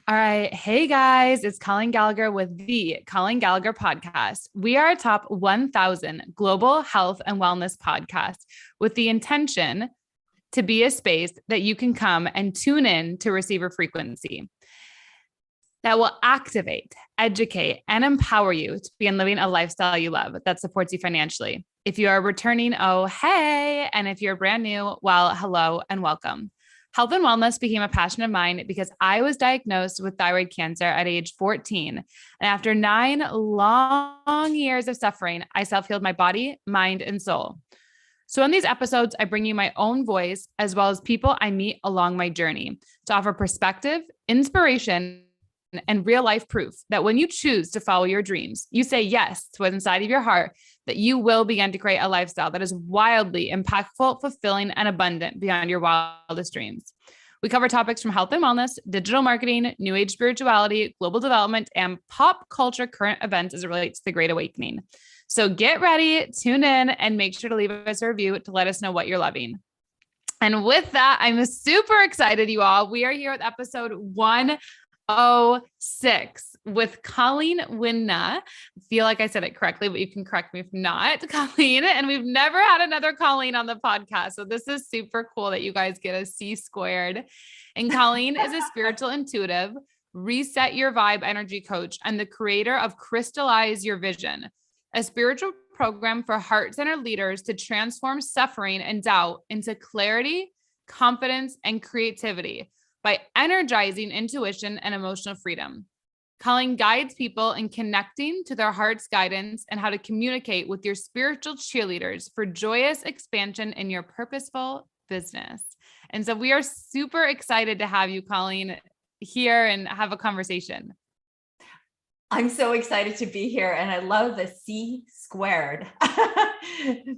All right. Hey guys, it's Colleen Gallagher with the Colleen Gallagher podcast. We are a top 1,000 global health and wellness podcast with the intention to be a space that you can come and tune in to receive a frequency that will activate, educate, and empower you to begin living a lifestyle you love that supports you financially. If you are returning, oh, hey. And if you're brand new, well, hello and welcome. Health and wellness became a passion of mine because I was diagnosed with thyroid cancer at age 14. And after 9 long years of suffering, I self-healed my body, mind, and soul. So in these episodes, I bring you my own voice as well as people I meet along my journey to offer perspective, inspiration, and real life proof that when you choose to follow your dreams, you say yes to what's inside of your heart, that you will begin to create a lifestyle that is wildly impactful, fulfilling, and abundant beyond your wildest dreams. We cover topics from health and wellness, digital marketing, new age spirituality, global development, and pop culture current events as it relates to the Great Awakening. So get ready, tune in, and make sure to leave us a review to let us know what you're loving. And with that, I'm super excited, you all. We are here with episode 106 with Colleen Wynia. I feel like I said it correctly, but you can correct me if not, Colleen. And we've never had another Colleen on the podcast. So this is super cool that you guys get a C squared. And Colleen is a spiritual intuitive, reset your vibe energy coach, and the creator of Crystallize Your Vision, a spiritual program for heart-centered leaders to transform suffering and doubt into clarity, confidence, and creativity by energizing intuition and emotional freedom. Colleen guides people in connecting to their heart's guidance and how to communicate with your spiritual cheerleaders for joyous expansion in your purposeful business. And so we are super excited to have you, Colleen, here and have a conversation. I'm so excited to be here, and I love the C squared.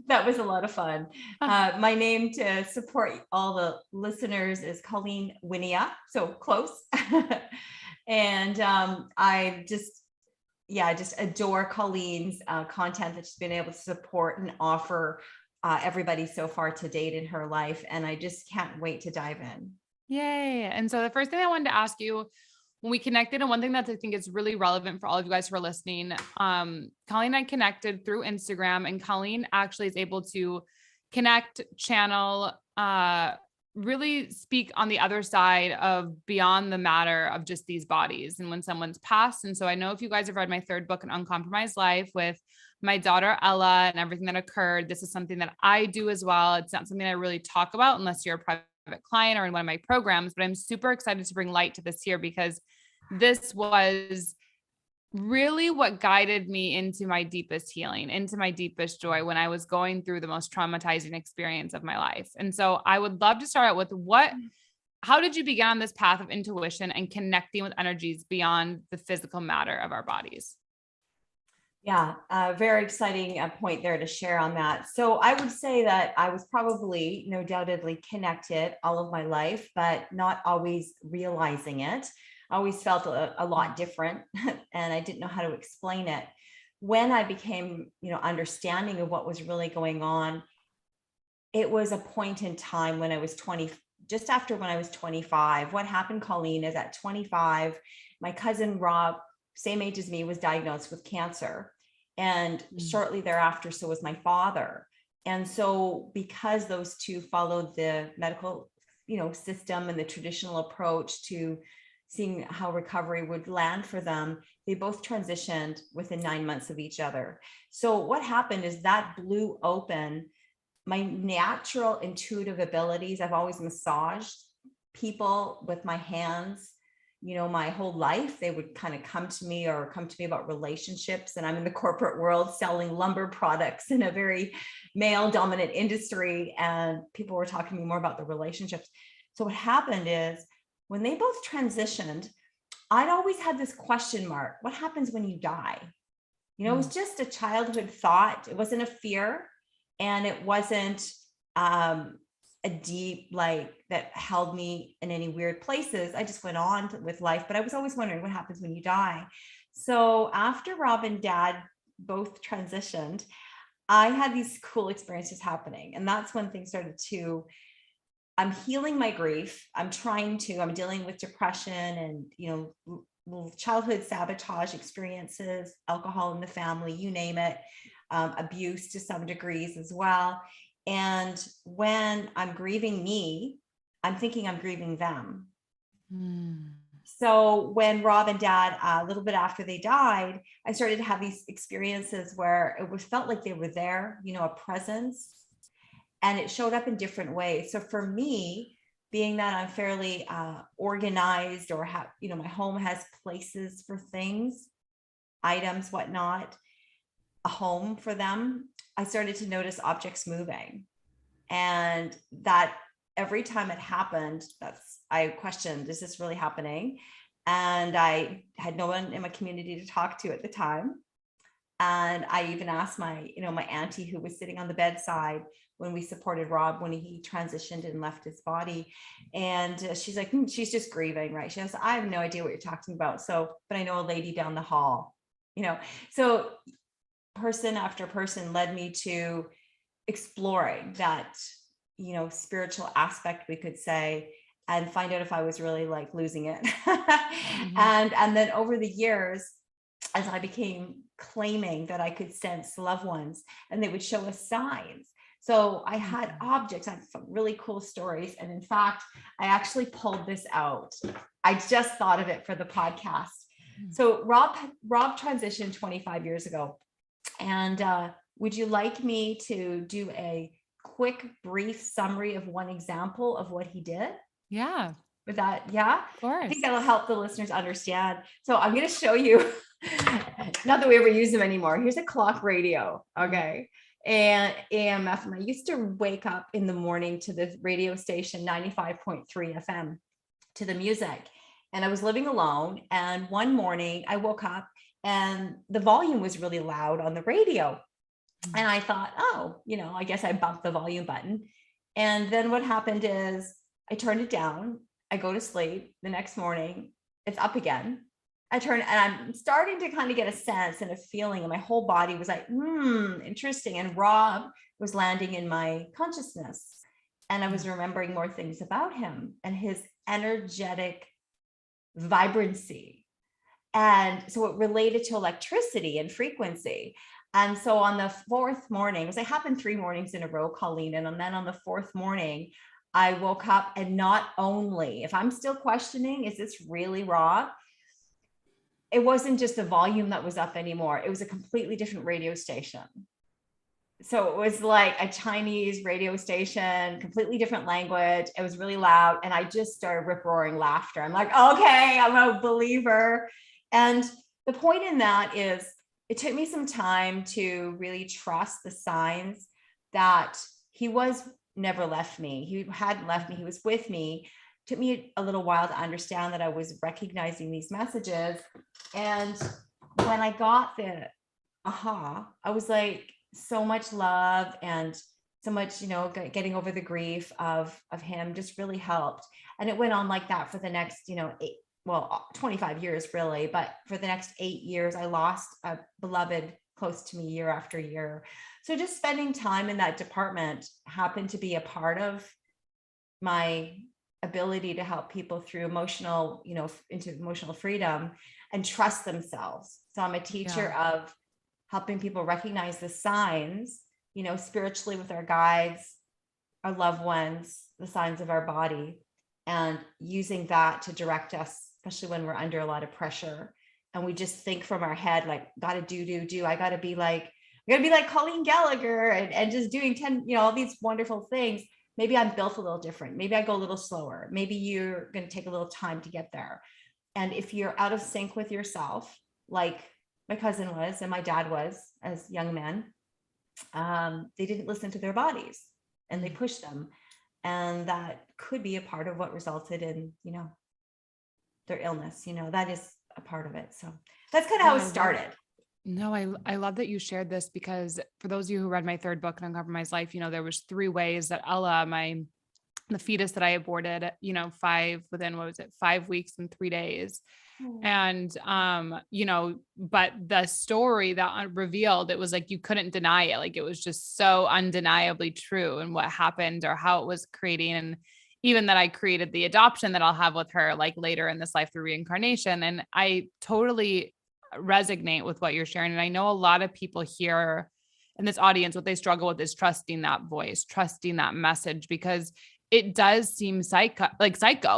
That was a lot of fun. My name, to support all the listeners, is Colleen Wynia, so close. And I just adore Colleen's content that she's been able to support and offer everybody so far to date in her life, and I just can't wait to dive in. Yay. And so the first thing I wanted to ask you, when we connected, and one thing that I think is really relevant for all of you guys who are listening, Colleen and I connected through Instagram, and Colleen actually is able to connect, channel, really speak on the other side of beyond the matter of just these bodies and when someone's passed. And so I know if you guys have read my third book, An Uncompromised Life, with my daughter, Ella, and everything that occurred, this is something that I do as well. It's not something I really talk about unless you're a private client or in one of my programs, but I'm super excited to bring light to this here because this was really what guided me into my deepest healing, into my deepest joy when I was going through the most traumatizing experience of my life. And so I would love to start out with how did you begin on this path of intuition and connecting with energies beyond the physical matter of our bodies? Yeah, very exciting point there to share on that. So I would say that I was probably, no doubtedly connected all of my life, but not always realizing it. I always felt a lot different and I didn't know how to explain it. When I became, understanding of what was really going on, it was a point in time when I was 20, just after when I was 25. What happened, Colleen, is at 25, my cousin Rob, same age as me, was diagnosed with cancer. And shortly thereafter, so was my father. And so because those two followed the medical, system and the traditional approach to seeing how recovery would land for them, they both transitioned within 9 months of each other. So what happened is that blew open my natural intuitive abilities. I've always massaged people with my hands. My whole life, they would kind of come to me about relationships. And I'm in the corporate world selling lumber products in a very male dominant industry. And people were talking to me more about the relationships. So what happened is when they both transitioned, I'd always had this question mark. What happens when you die? It was just a childhood thought. It wasn't a fear. And it wasn't, a deep that held me in any weird places. I just went on with life, but I was always wondering what happens when you die. So after Rob and Dad both transitioned, I had these cool experiences happening. And that's when things started to I'm healing my grief. I'm dealing with depression and, little childhood sabotage experiences, alcohol in the family, you name it, abuse to some degrees as well. And when I'm grieving me, I'm thinking I'm grieving them. So when Rob and Dad, a little bit after they died, I started to have these experiences where felt like they were there, a presence, and it showed up in different ways. So for me, being that I'm fairly organized, or have, my home has places for things, items, whatnot, a home for them, I started to notice objects moving. And that every time it happened, I questioned, is this really happening? And I had no one in my community to talk to at the time. And I even asked my auntie, who was sitting on the bedside when we supported Rob, when he transitioned and left his body. And she's like, she's just grieving, right? She goes, I have no idea what you're talking about. So, but I know a lady down the hall, so person after person led me to exploring that, spiritual aspect, we could say, and find out if I was really like losing it. And then over the years, as I became claiming that I could sense loved ones, and they would show us signs. So I had objects, I had some really cool stories. And in fact, I actually pulled this out. I just thought of it for the podcast. So Rob transitioned 25 years ago. And would you like me to do a quick, brief summary of one example of what he did? Yeah. With that, yeah? Of course. I think that'll help the listeners understand. So I'm going to show you, not that we ever use them anymore. Here's a clock radio, okay? And AMF. And I used to wake up in the morning to the radio station, 95.3 FM, to the music. And I was living alone. And one morning I woke up and the volume was really loud on the radio. And I thought, I guess I bumped the volume button. And then what happened is I turned it down. I go to sleep. The next morning, it's up again. I turn, and I'm starting to kind of get a sense and a feeling, and my whole body was like, interesting. And Rob was landing in my consciousness. And I was remembering more things about him and his energetic vibrancy. And so it related to electricity and frequency. And so on the fourth morning, because it happened 3 mornings in a row, Colleen, and then on the fourth morning, I woke up, and not only, if I'm still questioning, is this really Rob? It wasn't just the volume that was up anymore. It was a completely different radio station. So it was like a Chinese radio station, completely different language. It was really loud. And I just started rip-roaring laughter. I'm like, okay, I'm a believer. And the point in that is, it took me some time to really trust the signs that he was never left me. He hadn't left me. He was with me. It took me a little while to understand that I was recognizing these messages. And when I got the I was like, so much love and so much, getting over the grief of him just really helped. And it went on like that for the next, 25 years really, but for the next 8 years, I lost a beloved close to me year after year. So just spending time in that department happened to be a part of my ability to help people through emotional, into emotional freedom and trust themselves. So I'm a teacher of helping people recognize the signs, spiritually with our guides, our loved ones, the signs of our body, and using that to direct us, especially when we're under a lot of pressure. And we just think from our head, like, gotta do. I gotta be like Colleen Gallagher and just doing 10, all these wonderful things. Maybe I'm built a little different. Maybe I go a little slower. Maybe you're going to take a little time to get there. And if you're out of sync with yourself, like my cousin was, and my dad was as young men, they didn't listen to their bodies and they pushed them. And that could be a part of what resulted in, their illness, that is a part of it. So that's kind of how it started. No, I love that you shared this, because for those of you who read my third book, An Uncompromised Life, there was 3 ways that Ella, the fetus that I aborted, 5 weeks and 3 days. And, but the story that revealed, it was like, you couldn't deny it. Like, it was just so undeniably true, and what happened or how it was creating. even that I created the adoption that I'll have with her like later in this life through reincarnation. And I totally resonate with what you're sharing. And I know a lot of people here in this audience, what they struggle with is trusting that voice, trusting that message, because it does seem psycho.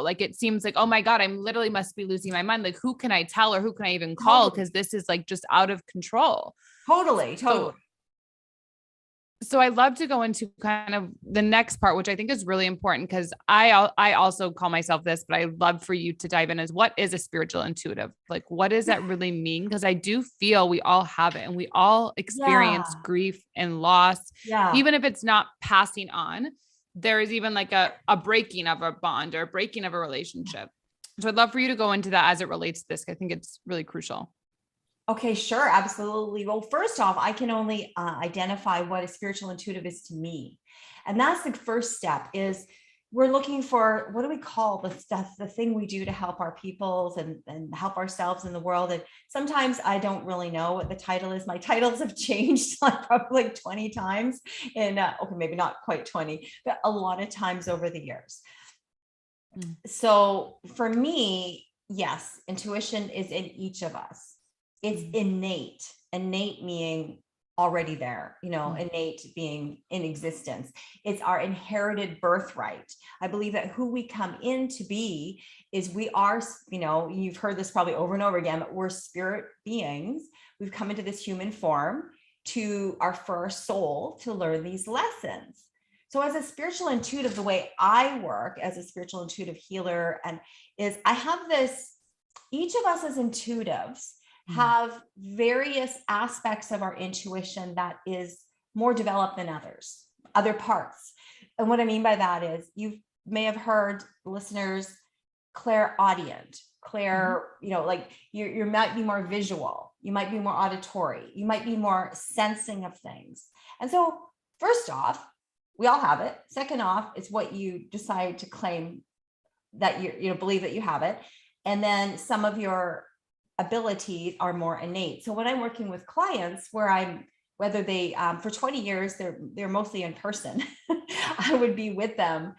Like it seems like, oh my God, I'm literally must be losing my mind. Like, who can I tell, or who can I even call? Totally. Cause this is like just out of control. Totally. So I love to go into kind of the next part, which I think is really important, because I also call myself this, but I love for you to dive in, is what is a spiritual intuitive? Like, what does that really mean? Because I do feel we all have it, and we all experience Yeah. grief and loss, Yeah. even if it's not passing on. There is even like a breaking of a bond or a breaking of a relationship. So I'd love for you to go into that as it relates to this. I think it's really crucial. Okay, sure. Absolutely. Well, first off, I can only identify what a spiritual intuitive is to me. And that's the first step. Is we're looking for, what do we call the stuff, the thing we do to help our peoples and help ourselves in the world. And sometimes I don't really know what the title is. My titles have changed like probably like 20 times in, okay, maybe not quite 20, but a lot of times over the years. So for me, yes, intuition is in each of us. It's innate meaning already there, innate being in existence. It's our inherited birthright. I believe that who we come in to be is we are, you've heard this probably over and over again, but we're spirit beings. We've come into this human form for our soul to learn these lessons. So as a spiritual intuitive, the way I work as a spiritual intuitive healer is I have this, each of us as intuitives have various aspects of our intuition that is more developed than other parts. And what I mean by that is, you may have heard, listeners, clairaudient, like you might be more visual, you might be more auditory, you might be more sensing of things. And so first off, we all have it. Second off, it's what you decide to claim that you believe that you have it. And then some of your abilities are more innate. So when I'm working with clients whether they, for 20 years, they're mostly in person, I would be with them,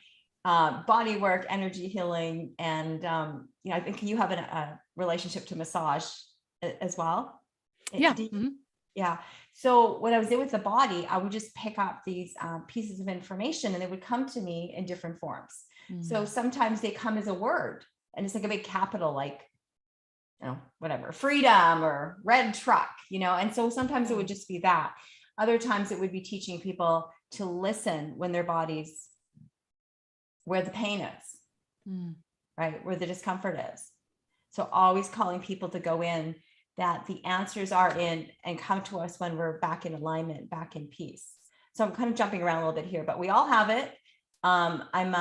body work, energy healing. And, I think you have a relationship to massage as well. Yeah. Yeah. So when I was there with the body, I would just pick up these pieces of information, and they would come to me in different forms. So sometimes they come as a word, and it's like a big capital, like, whatever, freedom or red truck, and so sometimes it would just be that. Other times it would be teaching people to listen when their bodies, where the pain is, right? Where the discomfort is. So always calling people to go in, that the answers are in, and come to us when we're back in alignment, back in peace. So I'm kind of jumping around a little bit here, but we all have it. I'm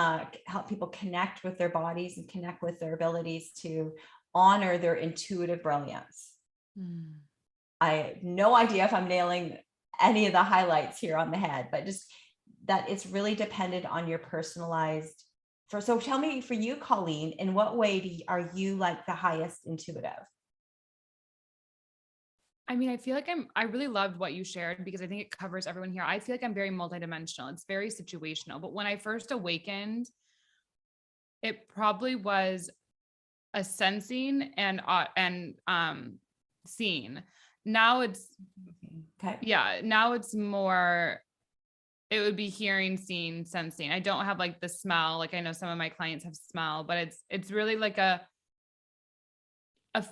help people connect with their bodies and connect with their abilities to honor their intuitive brilliance. I have no idea if I'm nailing any of the highlights here on the head, but just that it's really dependent on your personalized. So tell me, for you, Colleen, in what way are you like the highest intuitive? I mean, I feel like I really loved what you shared, because I think it covers everyone here. I feel like I'm very multidimensional. It's very situational. But when I first awakened, it probably was a sensing and seeing. Now it's, okay. Yeah, now it's more, it would be hearing, seeing, sensing. I don't have like the smell. Like I know some of my clients have smell, but it's really like a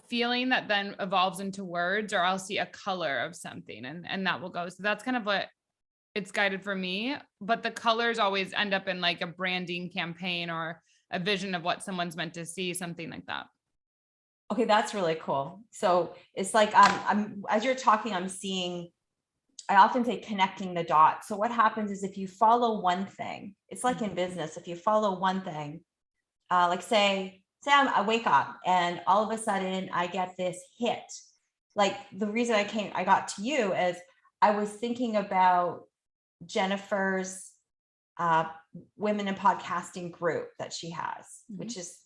feeling that then evolves into words, or I'll see a color of something and that will go. So that's kind of what it's guided for me. But the colors always end up in like a branding campaign or a vision of what someone's meant to see, something like that. Okay, that's really cool. So it's like, I'm as you're talking, I'm seeing, I often say connecting the dots. So what happens is, if you follow one thing, it's like in business, if you follow one thing, like say I wake up and all of a sudden I get this hit. Like the reason I got to you is I was thinking about Jennifer's women in podcasting group that she has, which is,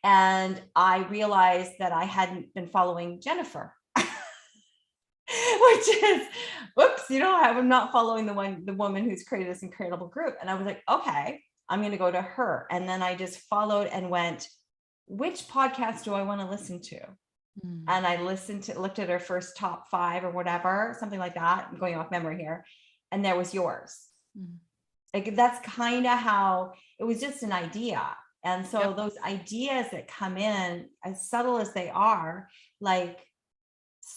and I realized that I hadn't been following Jennifer, which is, whoops, I'm not following the woman who's created this incredible group. And I was like, okay, I'm going to go to her. And then I just followed and went, which podcast do I want to listen to? And I looked at her first top 5 or whatever, something like that. I'm going off memory here. And there was yours. Like, that's kind of how it was, just an idea. And so those ideas that come in, as subtle as they are, like,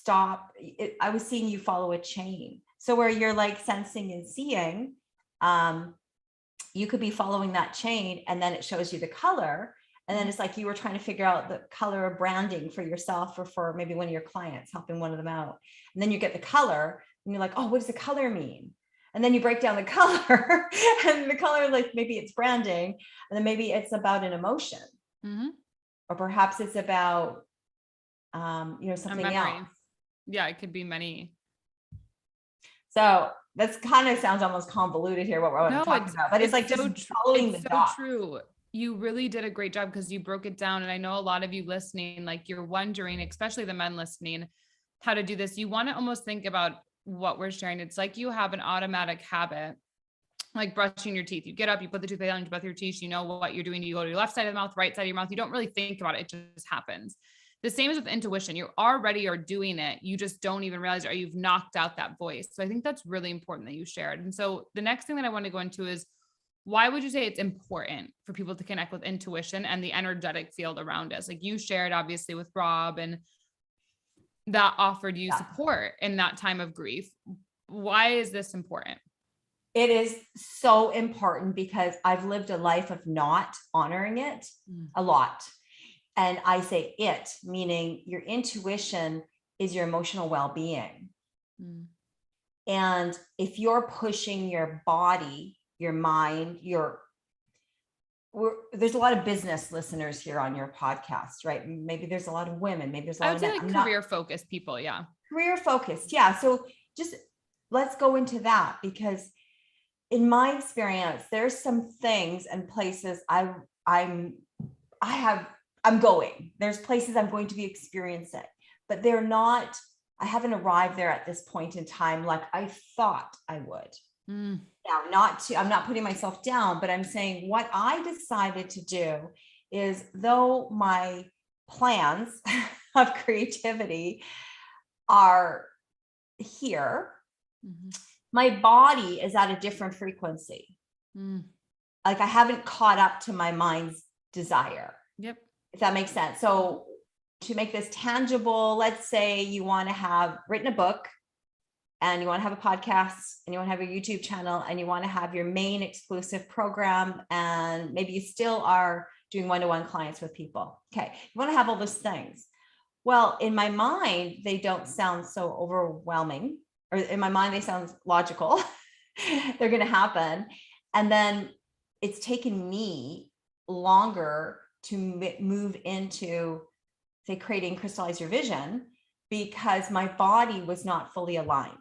I was seeing you follow a chain. So where you're like sensing and seeing, you could be following that chain, and then it shows you the color. And then it's like you were trying to figure out the color of branding for yourself or for maybe one of your clients, helping one of them out. And then you get the color and you're like, oh, what does the color mean? And then you break down the color and the color, like maybe it's branding, and then maybe it's about an emotion, or perhaps it's about, something else. Yeah, it could be many. So that's kind of sounds almost convoluted here, what we're talking about, but it's like just following the dots. True. You really did a great job because you broke it down. And I know a lot of you listening, like, you're wondering, especially the men listening, how to do this. You want to almost think about what we're sharing. It's like you have an automatic habit, like brushing your teeth. You get up, you put the toothpaste on, you brush your teeth, you know what you're doing. You go to your left side of the mouth, right side of your mouth. You don't really think about it. It just happens. The same as with intuition. You already are doing it. You just don't even realize it, or you've knocked out that voice. So I think that's really important that you shared. And so the next thing that I want to go into is, why would you say it's important for people to connect with intuition and the energetic field around us? Like you shared, obviously, with Rob, and that offered you support in that time of grief. Why is this important? It is so important because I've lived a life of not honoring it a lot. And I say it, meaning your intuition is your emotional well-being. And if you're pushing your body, your mind, there's a lot of business listeners here on your podcast, right? Maybe there's a lot of women, maybe there's a lot of men. I would say career focused people. Yeah. Career focused. Yeah. So just let's go into that, because in my experience, there's some things and places I'm going. There's places I'm going to be experiencing, but I haven't arrived there at this point in time like I thought I would. Now, I'm not putting myself down, but I'm saying what I decided to do is, though my plans of creativity are here, my body is at a different frequency. Like I haven't caught up to my mind's desire. Yep. If that makes sense. So to make this tangible, let's say you want to have written a book, and you want to have a podcast, and you want to have a YouTube channel, and you want to have your main exclusive program, and maybe you still are doing one-to-one clients with people. Okay. You want to have all those things. Well, in my mind, they don't sound so overwhelming, or in my mind, they sound logical. They're going to happen. And then it's taken me longer to move into, say, creating Crystallize Your Vision, because my body was not fully aligned.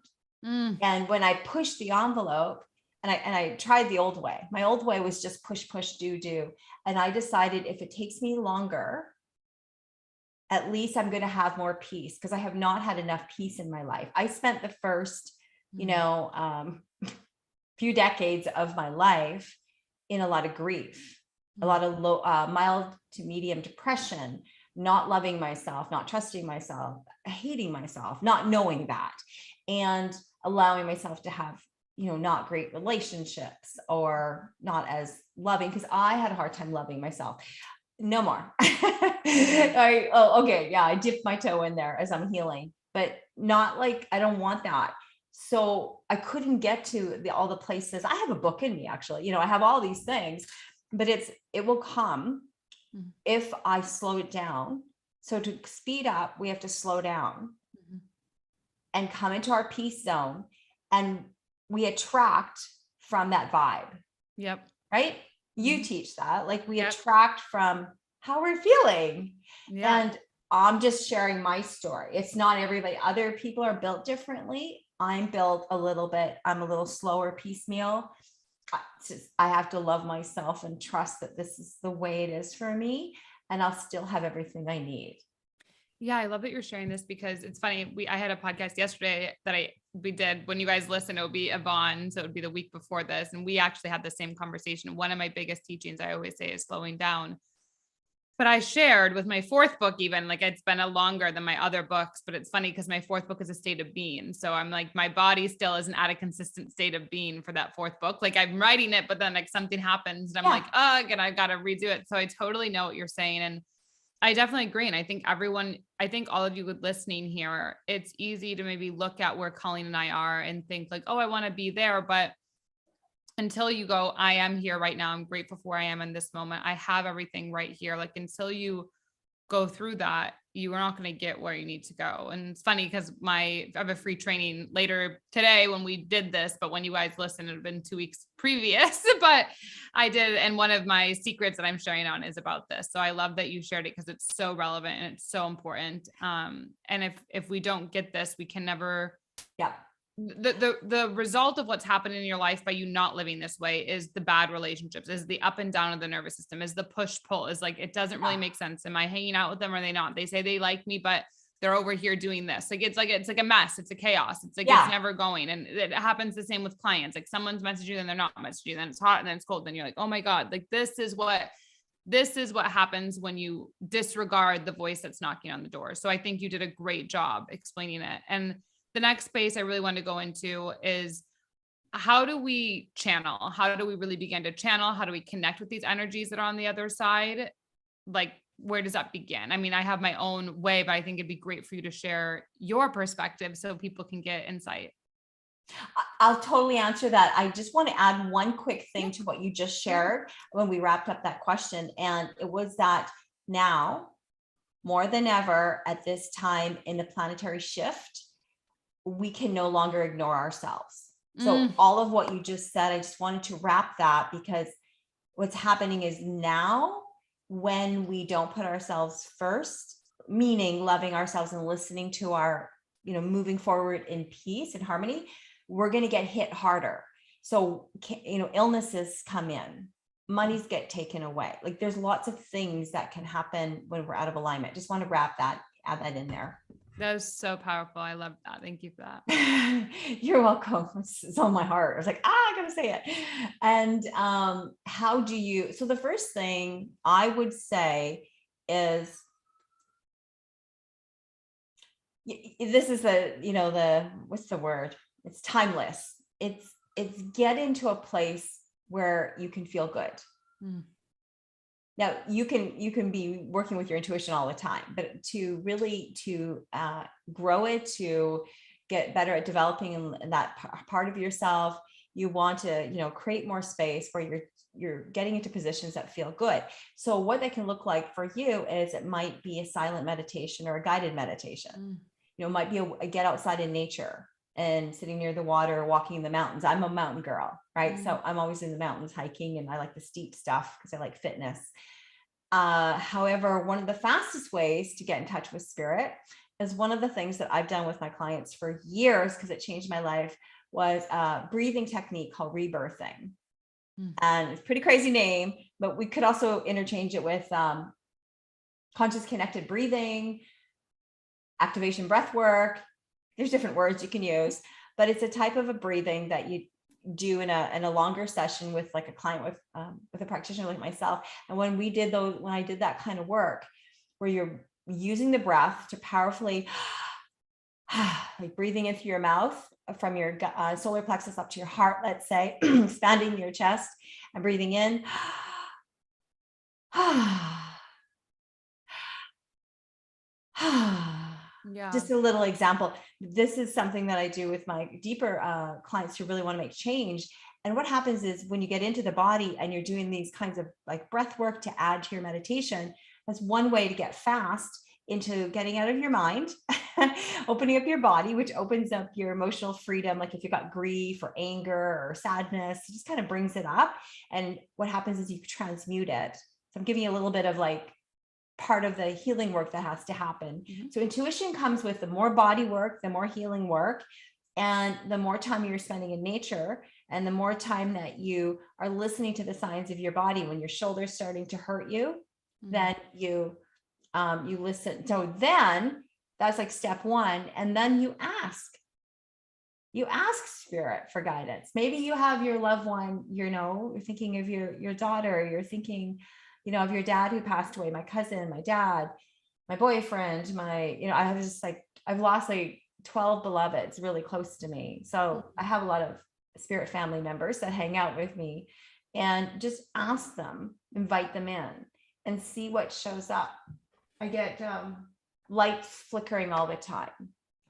And when I pushed the envelope, and I tried the old way, my old way was just push, do. And I decided, if it takes me longer, at least I'm going to have more peace, because I have not had enough peace in my life. I spent the first, few decades of my life in a lot of grief, a lot of mild to medium depression, not loving myself, not trusting myself, hating myself, not knowing that, and allowing myself to have, not great relationships, or not as loving, because I had a hard time loving myself. No more. Okay. Yeah. I dipped my toe in there as I'm healing, but not like, I don't want that. So I couldn't get to all the places. I have a book in me, actually, I have all these things, but it will come if I slow it down. So to speed up, we have to slow down and come into our peace zone, and we attract from that vibe. Yep. Right. You teach that, like we attract from how we're feeling. And I'm just sharing my story. It's not everybody. Other people are built differently. I'm built I'm a little slower, piecemeal. I have to love myself and trust that this is the way it is for me, and I'll still have everything I need. Yeah, I love that you're sharing this because it's funny. I had a podcast yesterday that we did. When you guys listen, it would be Yvonne. So it would be the week before this. And we actually had the same conversation. One of my biggest teachings, I always say, is slowing down. But I shared with my fourth book, even like it's been a longer than my other books, but it's funny because my fourth book is a state of being. So I'm like, my body still isn't at a consistent state of being for that fourth book. Like I'm writing it, but then like something happens and I'm like, ugh, and I've got to redo it. So I totally know what you're saying. And I definitely agree. And I think all of you listening here, it's easy to maybe look at where Colleen and I are and think like, oh, I want to be there. But until you go, I am here right now. I'm grateful for where I am in this moment. I have everything right here. Like until you go through that, you are not going to get where you need to go. And it's funny because I have a free training later today when we did this, but when you guys listen, it had been 2 weeks previous, but I did. And one of my secrets that I'm sharing on is about this. So I love that you shared it because it's so relevant and it's so important. And if we don't get this, we can never, the result of what's happening in your life by you not living this way is the bad relationships, is the up and down of the nervous system, is the push pull, is like, it doesn't really make sense. Am I hanging out with them or are they not? They say they like me, but they're over here doing this. Like, it's like a mess. It's a chaos. It's like, it's never going. And it happens the same with clients. Like someone's messaging you and they're not messaging you. Then it's hot and then it's cold. Then you're like, oh my God, like this is what happens when you disregard the voice that's knocking on the door. So I think you did a great job explaining it. And the next space I really want to go into is, how do we channel? How do we really begin to channel? How do we connect with these energies that are on the other side? Like, where does that begin? I mean, I have my own way, but I think it'd be great for you to share your perspective so people can get insight. I'll totally answer that. I just want to add one quick thing to what you just shared when we wrapped up that question. And it was that now, more than ever at this time in the planetary shift, we can no longer ignore ourselves. So all of what you just said, I just wanted to wrap that, because what's happening is now, when we don't put ourselves first, meaning loving ourselves and listening to our, moving forward in peace and harmony, we're going to get hit harder. So, illnesses come in, monies get taken away. Like there's lots of things that can happen when we're out of alignment. Just want to add that in there. That was so powerful. I love that. Thank you for that. You're welcome. It's on my heart. I was like, I gotta say it. And so the first thing I would say is, this is what's the word? It's timeless. It's get into a place where you can feel good. Now you can be working with your intuition all the time, but to really grow it, to get better at developing in that part of yourself, you want to create more space where you're getting into positions that feel good. So what that can look like for you is, it might be a silent meditation or a guided meditation. It might be a get outside in nature and sitting near the water, walking in the mountains. I'm a mountain girl, right? So I'm always in the mountains hiking, and I like the steep stuff because I like fitness. However, one of the fastest ways to get in touch with spirit is one of the things that I've done with my clients for years, because it changed my life, was a breathing technique called rebirthing. And it's a pretty crazy name, but we could also interchange it with conscious connected breathing, activation breathwork. There's different words you can use, but it's a type of a breathing that you do in a longer session with like a client, with a practitioner like myself. And when I did that kind of work, where you're using the breath to powerfully like breathing in through your mouth from your solar plexus up to your heart, let's say, expanding your chest and breathing in. Yeah. Just a little example. This is something that I do with my deeper clients who really want to make change. And what happens is, when you get into the body and you're doing these kinds of like breath work to add to your meditation, that's one way to get fast into getting out of your mind, opening up your body, which opens up your emotional freedom. Like if you've got grief or anger or sadness, it just kind of brings it up. And what happens is you transmute it. So I'm giving you a little bit of like part of the healing work that has to happen. So intuition comes with the more body work, the more healing work, and the more time you're spending in nature, and the more time that you are listening to the signs of your body. When your shoulder's starting to hurt you, then you You listen. So then that's like step one. And then you ask spirit for guidance. Maybe you have your loved one, you're thinking of your daughter, you're thinking, of your dad who passed away, my cousin, my dad, my boyfriend, I've lost like 12 beloveds really close to me. So I have a lot of spirit family members that hang out with me, and just ask them, invite them in and see what shows up. I get lights flickering all the time,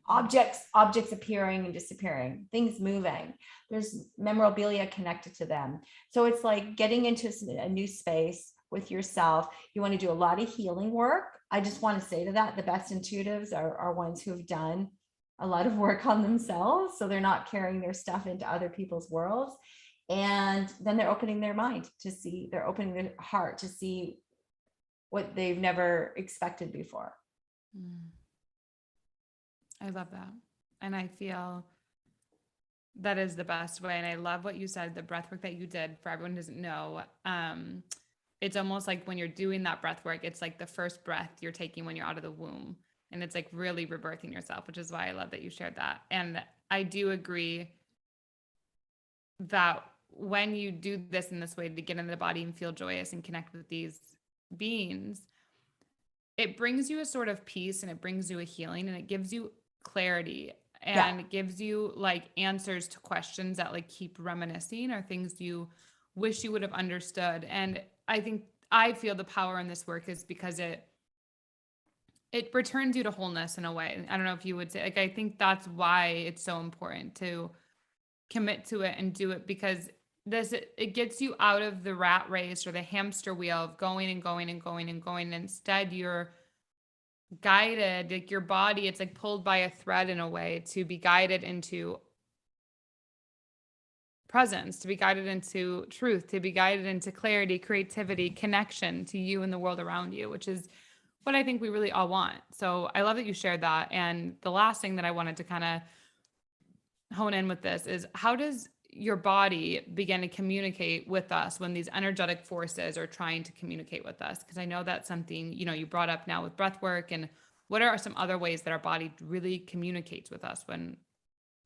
objects appearing and disappearing, things moving. There's memorabilia connected to them. So it's like getting into a new space with yourself. You want to do a lot of healing work. I just want to say to that, the best intuitives are ones who have done a lot of work on themselves. So they're not carrying their stuff into other people's worlds. And then they're opening their mind to see, they're opening their heart to see what they've never expected before. I love that. And I feel that is the best way. And I love what you said, the breath work that you did. For everyone who doesn't know, it's almost like when you're doing that breath work, it's like the first breath you're taking when you're out of the womb. And it's like really rebirthing yourself, which is why I love that you shared that. And I do agree that when you do this in this way to get into the body and feel joyous and connect with these beings, it brings you a sort of peace, and it brings you a healing, and it gives you clarity, and it gives you like answers to questions that like keep reminiscing, or things you wish you would have understood. And I feel the power in this work is because it returns you to wholeness in a way. I don't know if you would say, like, I think that's why it's so important to commit to it and do it, because it gets you out of the rat race or the hamster wheel of going and going and going and going. And instead you're guided, like your body, it's like pulled by a thread in a way to be guided into presence, to be guided into truth, to be guided into clarity, creativity, connection to you and the world around you, which is what I think we really all want. So I love that you shared that. And the last thing that I wanted to kind of hone in with this is, how does your body begin to communicate with us when these energetic forces are trying to communicate with us? Because I know that's something, you brought up now with breath work. And what are some other ways that our body really communicates with us when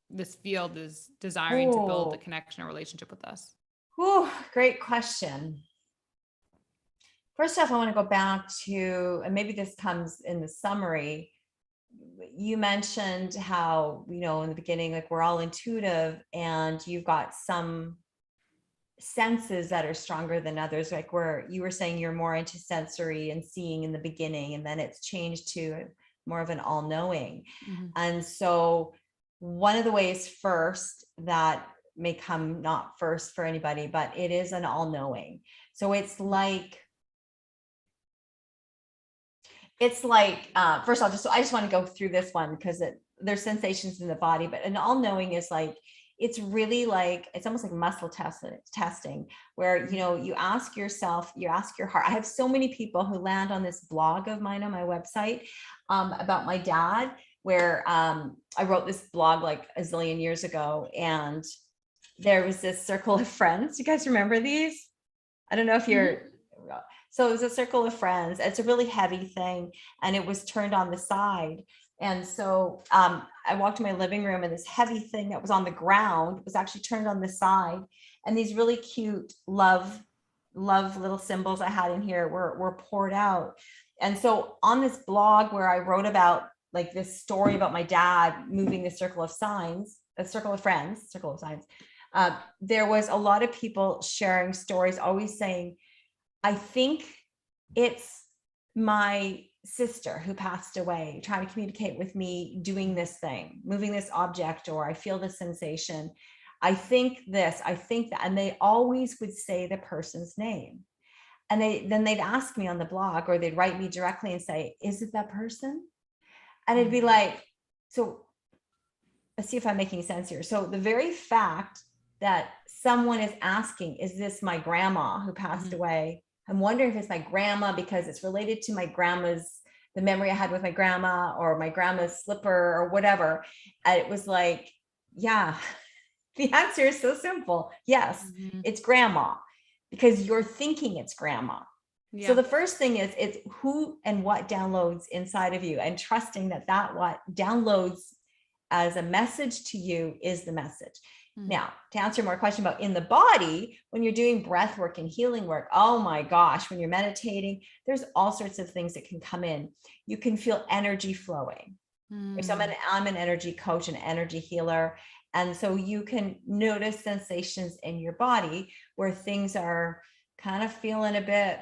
this field is desiring to build a connection or relationship with us? Great question. First off, I want to go back to, and maybe this comes in the summary, you mentioned how, in the beginning, like we're all intuitive, and you've got some senses that are stronger than others. Like you were saying you're more into sensory and seeing in the beginning, and then it's changed to more of an all-knowing. Mm-hmm. And so one of the ways first that may come, not first for anybody, but it is an all-knowing. So it's like, first of all, I just want to go through this one because there's sensations in the body, but an all-knowing is like, it's really like, it's almost like muscle testing where, you ask yourself, you ask your heart. I have so many people who land on this blog of mine on my website about my dad, where I wrote this blog like a zillion years ago, and there was this circle of friends. You guys remember these? I don't know if you're... Mm-hmm. So it was a circle of friends. It's a really heavy thing, and it was turned on the side. And so I walked in my living room, and this heavy thing that was on the ground was actually turned on the side. And these really cute love little symbols I had in here were poured out. And so on this blog where I wrote about like this story about my dad moving the circle of signs, a circle of friends, circle of signs, there was a lot of people sharing stories, always saying, I think it's my sister who passed away, trying to communicate with me, doing this thing, moving this object, or I feel this sensation. I think this, I think that. And they always would say the person's name. And then they'd ask me on the blog, or they'd write me directly and say, is it that person? And it'd be like, so let's see if I'm making sense here. So the very fact that someone is asking, is this my grandma who passed away? I'm wondering if it's my grandma because it's related to the memory I had with my grandma, or my grandma's slipper, or whatever. And it was like, yeah, the answer is so simple. Yes, it's grandma, because you're thinking it's grandma. Yeah. So the first thing is it's who and what downloads inside of you, and trusting that what downloads as a message to you is the message. Now, to answer more question about in the body, when you're doing breath work and healing work, oh my gosh, when you're meditating, there's all sorts of things that can come in. You can feel energy flowing. So I'm an energy coach, an energy healer. And so you can notice sensations in your body where things are kind of feeling a bit,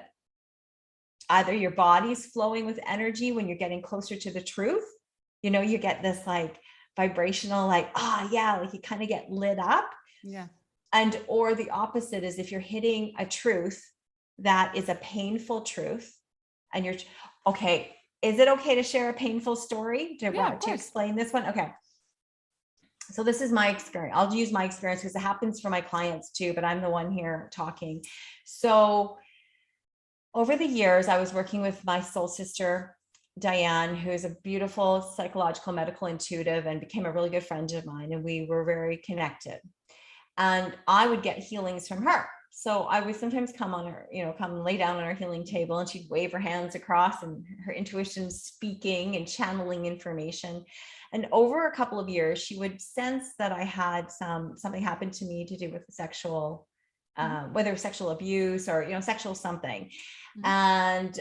either your body's flowing with energy when you're getting closer to the truth. You know, you get this like vibrational, like, oh yeah, like you kind of get lit up. Yeah. And, or the opposite is if you're hitting a truth that is a painful truth and you're, okay, is it okay to share a painful story to explain this one? Okay. So this is my experience. I'll use my experience because it happens for my clients too, but I'm the one here talking. So over the years, I was working with my soul sister, Diane, who is a beautiful psychological medical intuitive and became a really good friend of mine. And we were very connected. And I would get healings from her. So I would sometimes come on her, come and lay down on her healing table, and she'd wave her hands across and her intuition speaking and channeling information. And over a couple of years, she would sense that I had something happen to me to do with sexual, whether sexual abuse or, sexual something. And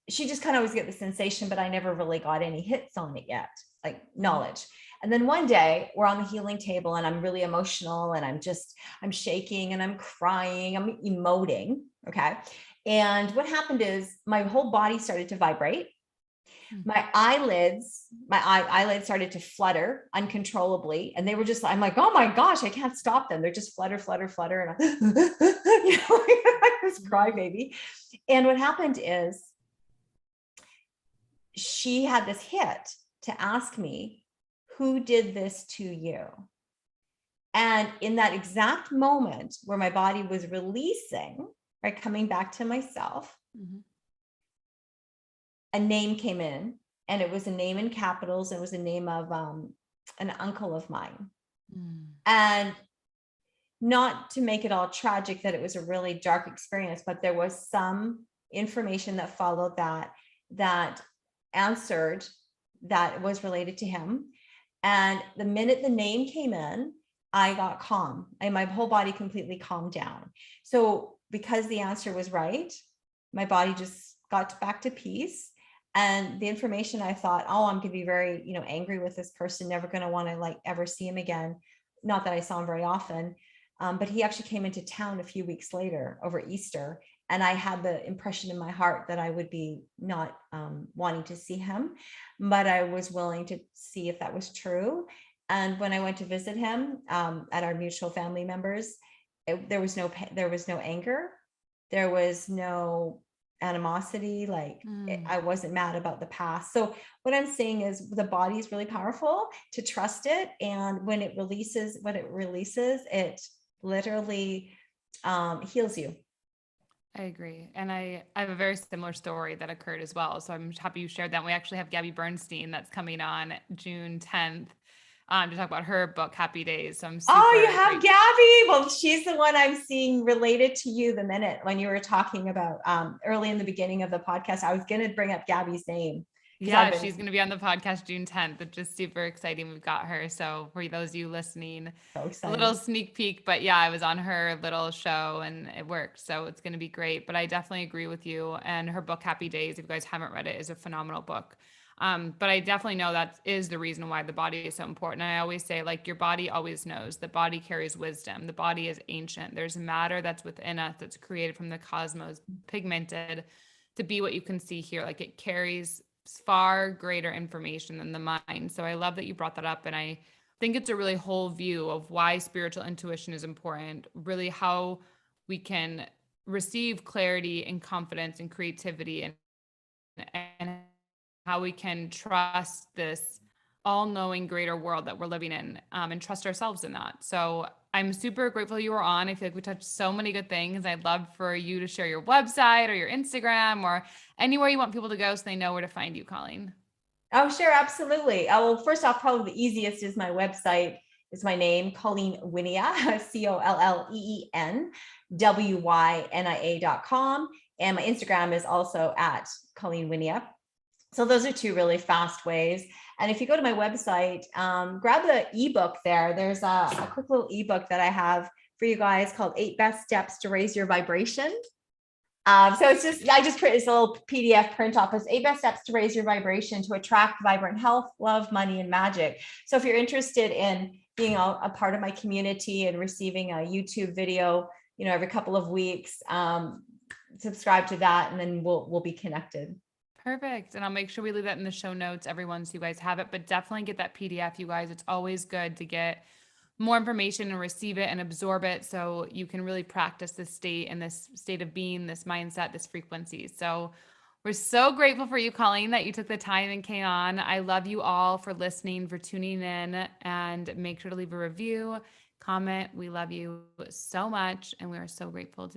she just kind of always get the sensation, but I never really got any hits on it yet, like knowledge. And then one day we're on the healing table and I'm really emotional and I'm shaking and I'm crying, I'm emoting. Okay. And what happened is my whole body started to vibrate. My eyelids started to flutter uncontrollably. And they were just, I'm like, oh my gosh, I can't stop them. They're just flutter. And I was crybaby. And what happened is she had this hit to ask me, who did this to you? And in that exact moment where my body was releasing, right, coming back to myself, a name came in, and it was a name in capitals. It was a name of an uncle of mine. And not to make it all tragic that it was a really dark experience, but there was some information that followed that answered that was related to him. And the minute the name came in, I got calm and my whole body completely calmed down. So because the answer was right, my body just got back to peace. And the information, I thought, oh, I'm going to be very, angry with this person, never going to want to like ever see him again. Not that I saw him very often. But he actually came into town a few weeks later over Easter. And I had the impression in my heart that I would be not wanting to see him, but I was willing to see if that was true. And when I went to visit him at our mutual family members, there was no anger. There was no animosity. I wasn't mad about the past. So what I'm saying is the body is really powerful, to trust it. And when it releases, it literally heals you. I agree. And I have a very similar story that occurred as well. So I'm happy you shared that. We actually have Gabby Bernstein that's coming on June 10th to talk about her book, Happy Days. So I'm super you have Gabby. Well, she's the one I'm seeing related to you the minute when you were talking about early in the beginning of the podcast. I was going to bring up Gabby's name. Yeah, she's going to be on the podcast June 10th. It's just super exciting. We've got her. So for those of you listening, a little sneak peek, but yeah, I was on her little show and it worked. So it's going to be great. But I definitely agree with you. And her book, Happy Days, if you guys haven't read it, is a phenomenal book. But I definitely know that is the reason why the body is so important. I always say, like, your body always knows. The body carries wisdom. The body is ancient. There's matter that's within us that's created from the cosmos, pigmented to be what you can see here. Like, it carries far greater information than the mind. So I love that you brought that up. And I think it's a really whole view of why spiritual intuition is important, really how we can receive clarity and confidence and creativity and how we can trust this all-knowing greater world that we're living in, and trust ourselves in that. So I'm super grateful you were on. I feel like we touched so many good things. I'd love for you to share your website or your Instagram or anywhere you want people to go so they know where to find you, Colleen. Oh, sure. Absolutely. Well, first off, probably the easiest is my website. Is my name, Colleen Wynia, COLLEENWYNIA.com. And my Instagram is also at Colleen Wynia. So those are two really fast ways. And if you go to my website, grab the ebook there. There's a quick little ebook that I have for you guys called 8 Best Steps to Raise Your Vibration. So it's just, I just created this little PDF print off as 8 Best Steps to Raise Your Vibration to attract vibrant health, love, money, and magic. So if you're interested in being a part of my community and receiving a YouTube video, every couple of weeks, subscribe to that, and then we'll be connected. Perfect. And I'll make sure we leave that in the show notes, everyone, so you guys have it, but definitely get that PDF, you guys. It's always good to get more information and receive it and absorb it so you can really practice this state and this state of being, this mindset, this frequency. So we're so grateful for you, Colleen, that you took the time and came on. I love you all for listening, for tuning in, and make sure to leave a review, comment. We love you so much, and we are so grateful to